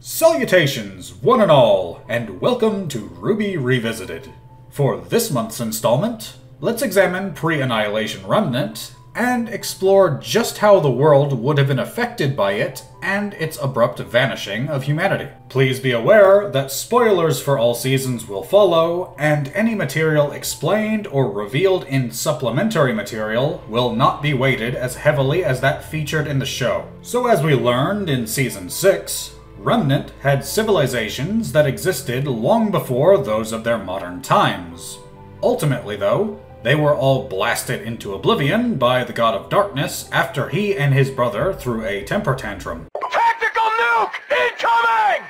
Salutations, one and all, and welcome to RWBY Revisited. For this month's installment, let's examine pre-Annihilation Remnant, and explore just how the world would have been affected by it and its abrupt vanishing of humanity. Please be aware that spoilers for all seasons will follow, and any material explained or revealed in supplementary material will not be weighted as heavily as that featured in the show. So as we learned in Season 6, Remnant had civilizations that existed long before those of their modern times. Ultimately, though, they were all blasted into oblivion by the God of Darkness after he and his brother threw a temper tantrum. Tactical nuke incoming!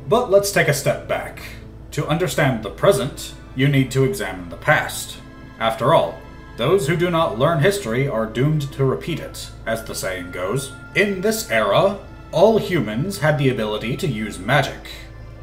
But let's take a step back. To understand the present, you need to examine the past. After all, those who do not learn history are doomed to repeat it, as the saying goes. In this era, all humans had the ability to use magic.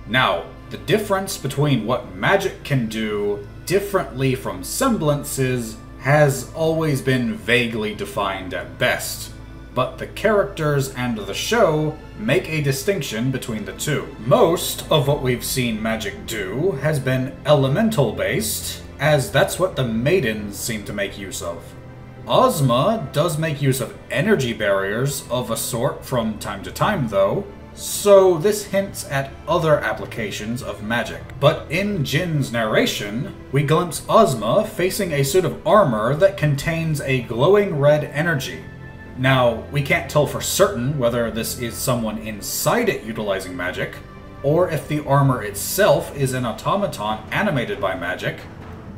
Now, the difference between what magic can do differently from semblances has always been vaguely defined at best, but the characters and the show make a distinction between the two. Most of what we've seen magic do has been elemental-based, as that's what the Maidens seem to make use of. Ozma does make use of energy barriers of a sort from time to time though, so this hints at other applications of magic. But in Jin's narration, we glimpse Ozma facing a suit of armor that contains a glowing red energy. Now, we can't tell for certain whether this is someone inside it utilizing magic, or if the armor itself is an automaton animated by magic,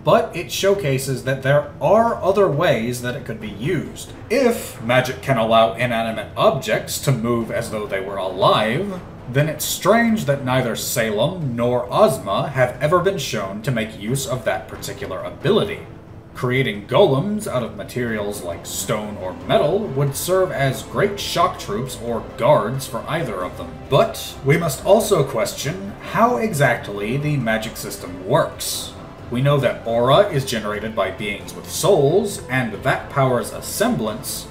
but it showcases that there are other ways that it could be used. If magic can allow inanimate objects to move as though they were alive, then it's strange that neither Salem nor Ozma have ever been shown to make use of that particular ability. Creating golems out of materials like stone or metal would serve as great shock troops or guards for either of them. But we must also question how exactly the magic system works. We know that aura is generated by beings with souls, and that powers a semblance,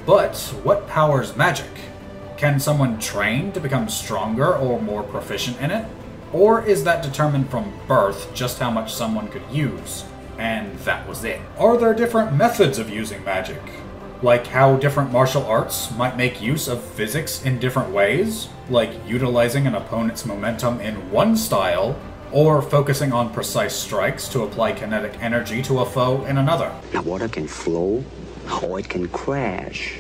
but what powers magic? Can someone train to become stronger or more proficient in it? Or is that determined from birth just how much someone could use? And that was it. Are there different methods of using magic? Like how different martial arts might make use of physics in different ways? Like utilizing an opponent's momentum in one style, or focusing on precise strikes to apply kinetic energy to a foe in another. Now water can flow, or it can crash.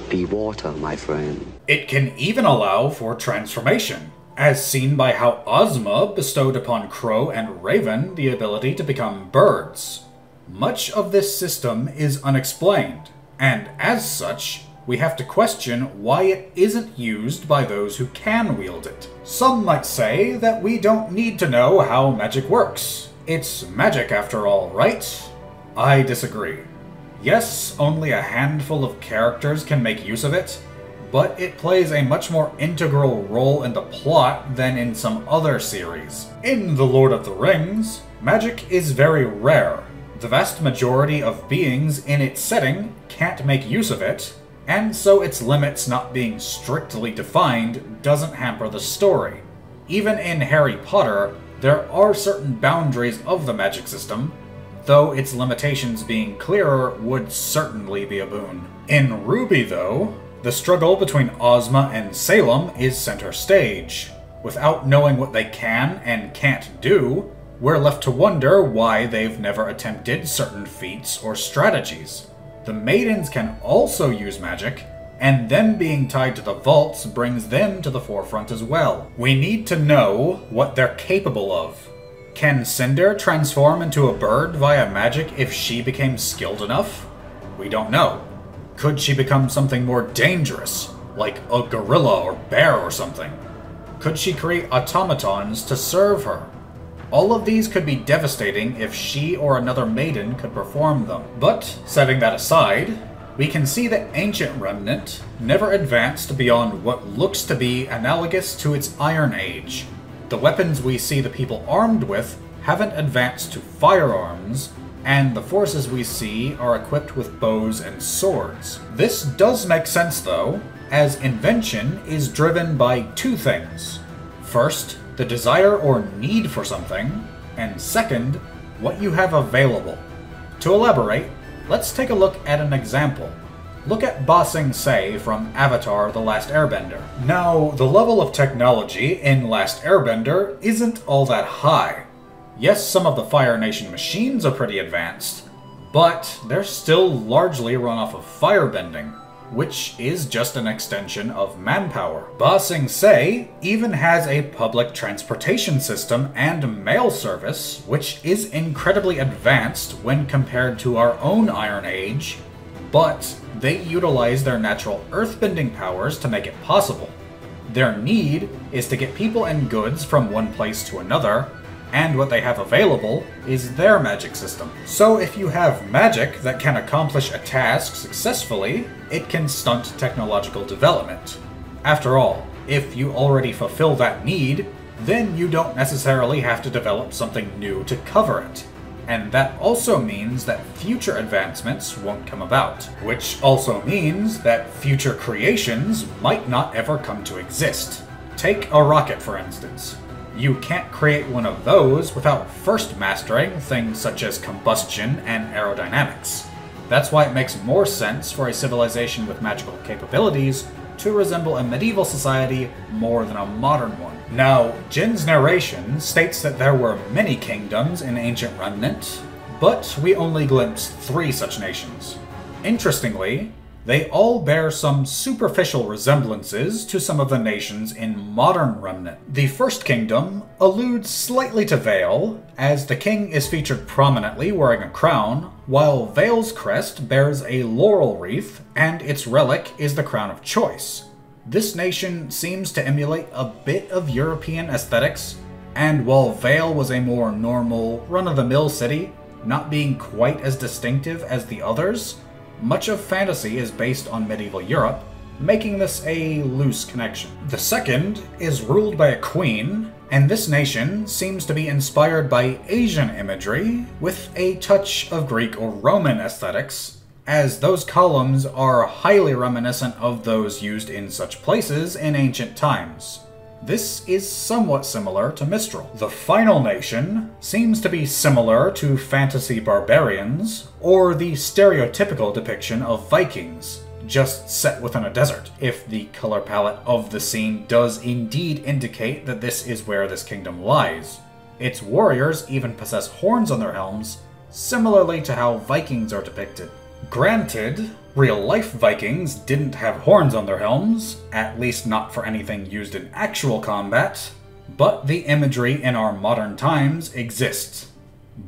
Be water, my friend. It can even allow for transformation, as seen by how Ozma bestowed upon Crow and Raven the ability to become birds. Much of this system is unexplained, and as such, we have to question why it isn't used by those who can wield it. Some might say that we don't need to know how magic works. It's magic after all, right? I disagree. Yes, only a handful of characters can make use of it, but it plays a much more integral role in the plot than in some other series. In The Lord of the Rings, magic is very rare. The vast majority of beings in its setting can't make use of it, and so its limits not being strictly defined doesn't hamper the story. Even in Harry Potter, there are certain boundaries of the magic system, though its limitations being clearer would certainly be a boon. In RWBY, though, the struggle between Ozma and Salem is center stage. Without knowing what they can and can't do, we're left to wonder why they've never attempted certain feats or strategies. The Maidens can also use magic, and them being tied to the vaults brings them to the forefront as well. We need to know what they're capable of. Can Cinder transform into a bird via magic if she became skilled enough? We don't know. Could she become something more dangerous, like a gorilla or bear or something? Could she create automatons to serve her? All of these could be devastating if she or another maiden could perform them. But, setting that aside, we can see that Ancient Remnant never advanced beyond what looks to be analogous to its Iron Age. The weapons we see the people armed with haven't advanced to firearms, and the forces we see are equipped with bows and swords. This does make sense though, as invention is driven by two things. First, the desire or need for something, and second, what you have available. To elaborate, let's take a look at an example. Look at Ba Sing Se from Avatar: The Last Airbender. Now, the level of technology in Last Airbender isn't all that high. Yes, some of the Fire Nation machines are pretty advanced, but they're still largely run off of firebending, which is just an extension of manpower. Ba Sing Se even has a public transportation system and mail service, which is incredibly advanced when compared to our own Iron Age, but they utilize their natural earthbending powers to make it possible. Their need is to get people and goods from one place to another, and what they have available is their magic system. So if you have magic that can accomplish a task successfully, it can stunt technological development. After all, if you already fulfill that need, then you don't necessarily have to develop something new to cover it. And that also means that future advancements won't come about, which also means that future creations might not ever come to exist. Take a rocket, for instance. You can't create one of those without first mastering things such as combustion and aerodynamics. That's why it makes more sense for a civilization with magical capabilities to resemble a medieval society more than a modern one. Now, Jin's narration states that there were many kingdoms in ancient Remnant, but we only glimpsed 3 such nations. Interestingly, they all bear some superficial resemblances to some of the nations in modern Remnant. The First Kingdom alludes slightly to Vale, as the king is featured prominently wearing a crown, while Vale's crest bears a laurel wreath, and its relic is the crown of choice. This nation seems to emulate a bit of European aesthetics, and while Vale was a more normal, run-of-the-mill city, not being quite as distinctive as the others, much of fantasy is based on medieval Europe, making this a loose connection. The second is ruled by a queen, and this nation seems to be inspired by Asian imagery with a touch of Greek or Roman aesthetics, as those columns are highly reminiscent of those used in such places in ancient times. This is somewhat similar to Mistral. The final nation seems to be similar to fantasy barbarians, or the stereotypical depiction of Vikings, just set within a desert, if the color palette of the scene does indeed indicate that this is where this kingdom lies. Its warriors even possess horns on their helms, similarly to how Vikings are depicted. Granted, real-life Vikings didn't have horns on their helms, at least not for anything used in actual combat, but the imagery in our modern times exists.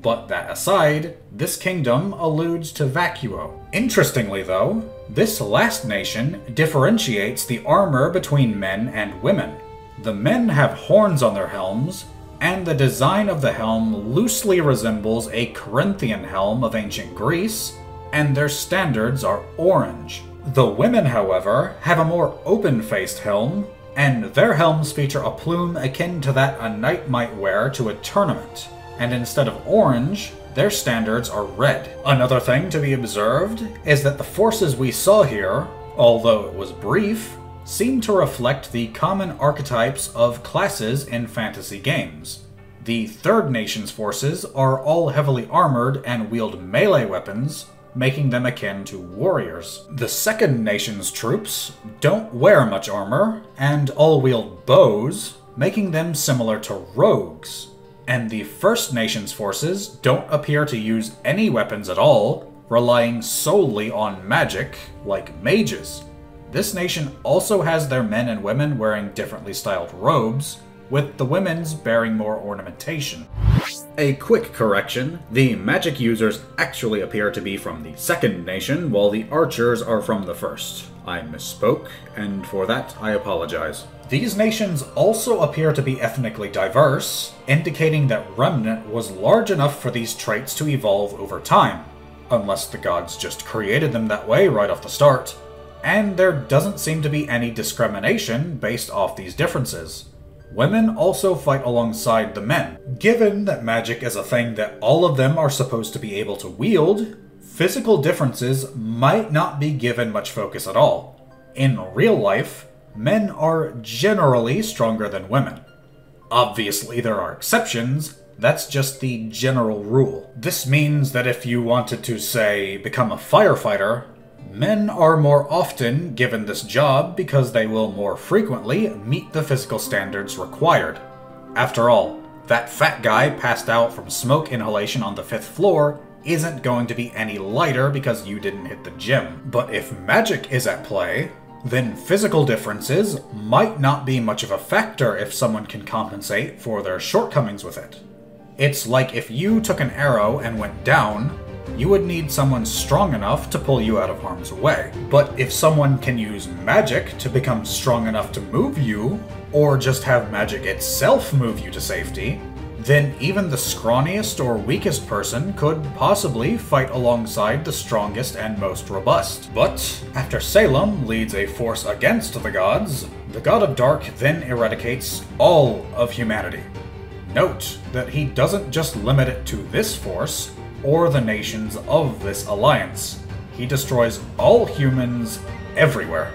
But that aside, this kingdom alludes to vacuo. Interestingly though, this last nation differentiates the armor between men and women. The men have horns on their helms, and the design of the helm loosely resembles a Corinthian helm of ancient Greece, and their standards are orange. The women, however, have a more open-faced helm, and their helms feature a plume akin to that a knight might wear to a tournament. And instead of orange, their standards are red. Another thing to be observed is that the forces we saw here, although it was brief, seem to reflect the common archetypes of classes in fantasy games. The Third Nation's forces are all heavily armored and wield melee weapons, making them akin to warriors. The Second Nation's troops don't wear much armor, and all wield bows, making them similar to rogues. And the First Nation's forces don't appear to use any weapons at all, relying solely on magic, like mages. This nation also has their men and women wearing differently styled robes, with the women's bearing more ornamentation. A quick correction, the magic users actually appear to be from the Second Nation, while the archers are from the First. I misspoke, and for that I apologize. These nations also appear to be ethnically diverse, indicating that Remnant was large enough for these traits to evolve over time, unless the gods just created them that way right off the start. And there doesn't seem to be any discrimination based off these differences. women also fight alongside the men. Given that magic is a thing that all of them are supposed to be able to wield, physical differences might not be given much focus at all. In real life, men are generally stronger than women. Obviously, there are exceptions. That's just the general rule. This means that if you wanted to, say, become a firefighter, men are more often given this job because they will more frequently meet the physical standards required. After all, that fat guy passed out from smoke inhalation on the 5th floor isn't going to be any lighter because you didn't hit the gym. But if magic is at play, then physical differences might not be much of a factor if someone can compensate for their shortcomings with it. It's like if you took an arrow and went down, you would need someone strong enough to pull you out of harm's way. But if someone can use magic to become strong enough to move you, or just have magic itself move you to safety, then even the scrawniest or weakest person could possibly fight alongside the strongest and most robust. But after Salem leads a force against the gods, the God of Dark then eradicates all of humanity. Note that he doesn't just limit it to this force, or the nations of this alliance. He destroys all humans everywhere.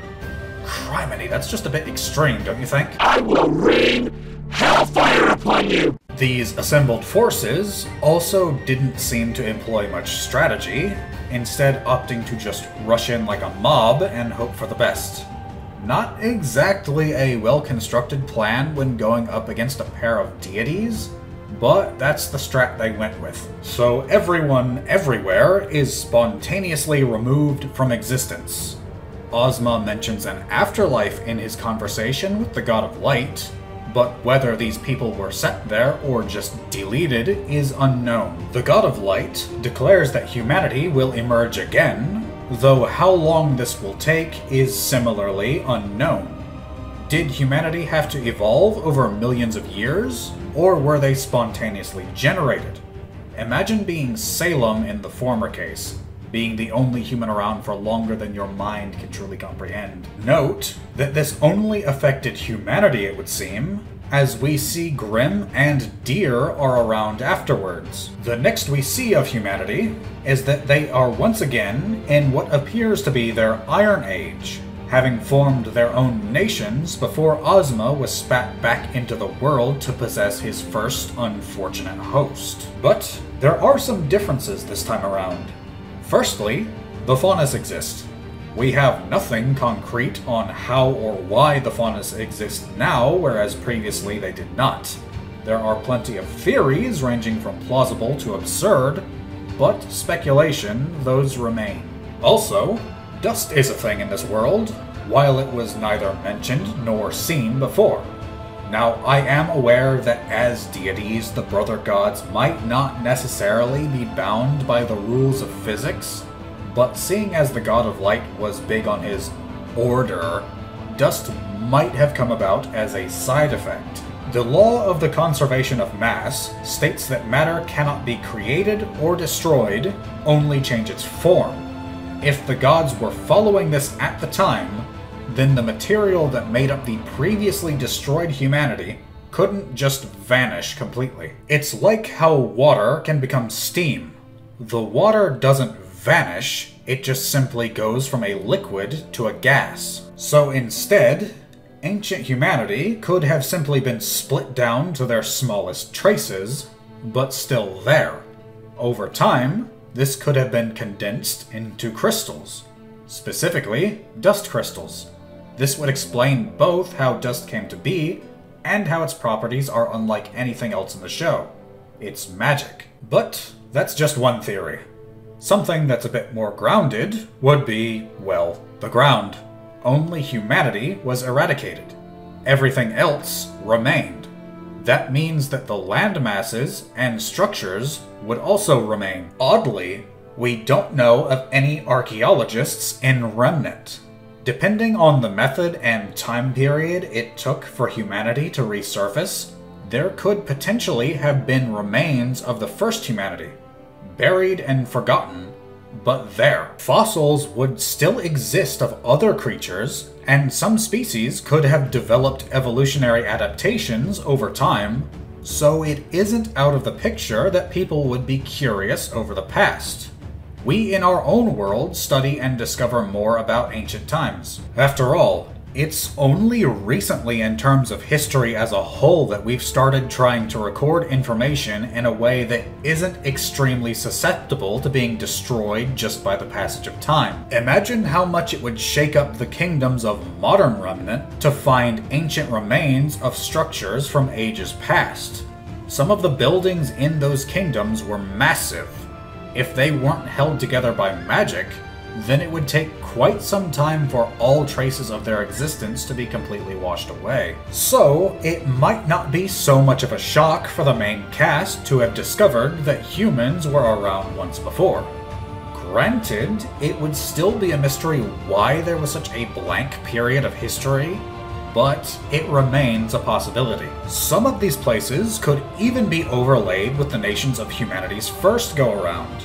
Criminy, that's just a bit extreme, don't you think? I will rain hellfire upon you! These assembled forces also didn't seem to employ much strategy, instead opting to just rush in like a mob and hope for the best. Not exactly a well-constructed plan when going up against a pair of deities, but that's the strat they went with. So everyone everywhere is spontaneously removed from existence. Ozma mentions an afterlife in his conversation with the God of Light, but whether these people were set there or just deleted is unknown. The God of Light declares that humanity will emerge again, though how long this will take is similarly unknown. Did humanity have to evolve over millions of years, or were they spontaneously generated? Imagine being Salem in the former case, being the only human around for longer than your mind can truly comprehend. Note that this only affected humanity, it would seem, as we see Grimm and Deer are around afterwards. The next we see of humanity is that they are once again in what appears to be their Iron Age, having formed their own nations before Ozma was spat back into the world to possess his first unfortunate host. But there are some differences this time around. Firstly, the Faunus exist. We have nothing concrete on how or why the Faunus exist now, whereas previously they did not. There are plenty of theories ranging from plausible to absurd, but speculation, those remain. Also, dust is a thing in this world, while it was neither mentioned nor seen before. Now, I am aware that as deities, the brother gods might not necessarily be bound by the rules of physics, but seeing as the God of Light was big on his order, dust might have come about as a side effect. The law of the conservation of mass states that matter cannot be created or destroyed, only change its form. If the gods were following this at the time, then the material that made up the previously destroyed humanity couldn't just vanish completely. It's like how water can become steam. The water doesn't vanish, it just simply goes from a liquid to a gas. So instead, ancient humanity could have simply been split down to their smallest traces, but still there. Over time, this could have been condensed into crystals, specifically dust crystals. This would explain both how dust came to be and how its properties are unlike anything else in the show. It's magic. But that's just one theory. Something that's a bit more grounded would be, well, the ground. Only humanity was eradicated. Everything else remained. That means that the land masses and structures would also remain. Oddly, we don't know of any archaeologists in Remnant. Depending on the method and time period it took for humanity to resurface, there could potentially have been remains of the first humanity, buried and forgotten, but there. Fossils would still exist of other creatures, and some species could have developed evolutionary adaptations over time, so it isn't out of the picture that people would be curious over the past. We in our own world study and discover more about ancient times. After all, it's only recently in terms of history as a whole that we've started trying to record information in a way that isn't extremely susceptible to being destroyed just by the passage of time. Imagine how much it would shake up the kingdoms of modern Remnant to find ancient remains of structures from ages past. Some of the buildings in those kingdoms were massive. If they weren't held together by magic, then it would take quite some time for all traces of their existence to be completely washed away. So, it might not be so much of a shock for the main cast to have discovered that humans were around once before. Granted, it would still be a mystery why there was such a blank period of history, but it remains a possibility. Some of these places could even be overlaid with the nations of humanity's first go-around.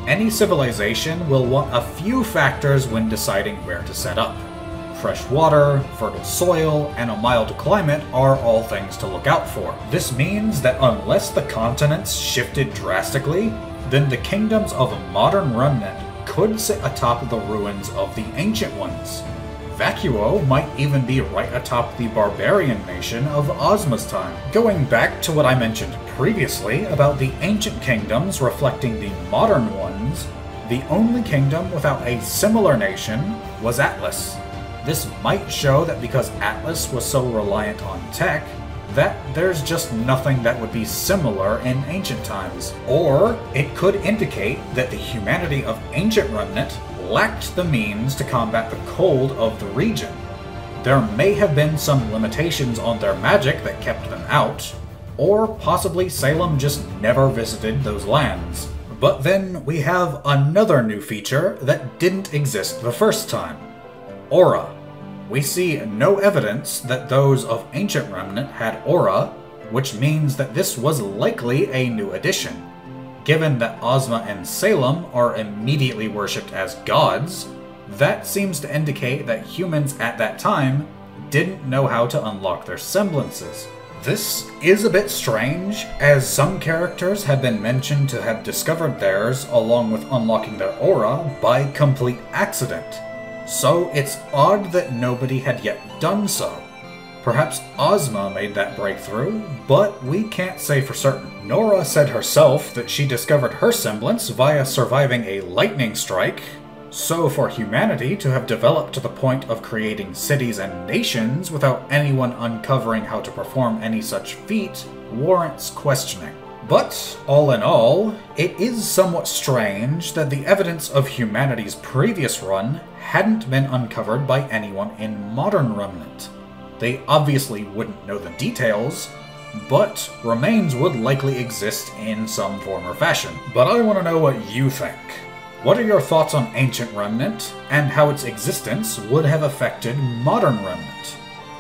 Any civilization will want a few factors when deciding where to set up. Fresh water, fertile soil, and a mild climate are all things to look out for. This means that unless the continents shifted drastically, then the kingdoms of a modern Remnant could sit atop the ruins of the ancient ones. Vacuo might even be right atop the barbarian nation of Ozma's time. Going back to what I mentioned previously about the ancient kingdoms reflecting the modern ones, the only kingdom without a similar nation was Atlas. This might show that because Atlas was so reliant on tech, that there's just nothing that would be similar in ancient times. Or it could indicate that the humanity of ancient Remnant lacked the means to combat the cold of the region. There may have been some limitations on their magic that kept them out, or possibly Salem just never visited those lands. But then we have another new feature that didn't exist the first time: aura. We see no evidence that those of ancient Remnant had aura, which means that this was likely a new addition. Given that Ozma and Salem are immediately worshipped as gods, that seems to indicate that humans at that time didn't know how to unlock their semblances. This is a bit strange, as some characters have been mentioned to have discovered theirs along with unlocking their aura by complete accident. So it's odd that nobody had yet done so. Perhaps Ozma made that breakthrough, but we can't say for certain. Nora said herself that she discovered her semblance via surviving a lightning strike, so for humanity to have developed to the point of creating cities and nations without anyone uncovering how to perform any such feat warrants questioning. But, all in all, it is somewhat strange that the evidence of humanity's previous run hadn't been uncovered by anyone in modern Remnant. They obviously wouldn't know the details, but remains would likely exist in some form or fashion. But I want to know what you think. What are your thoughts on ancient Remnant, and how its existence would have affected modern Remnant?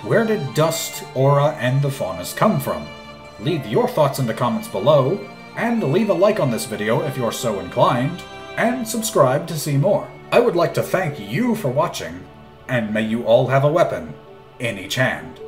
Where did dust, aura, and the faunas come from? Leave your thoughts in the comments below, and leave a like on this video if you're so inclined, and subscribe to see more. I would like to thank you for watching, and may you all have a weapon in each hand.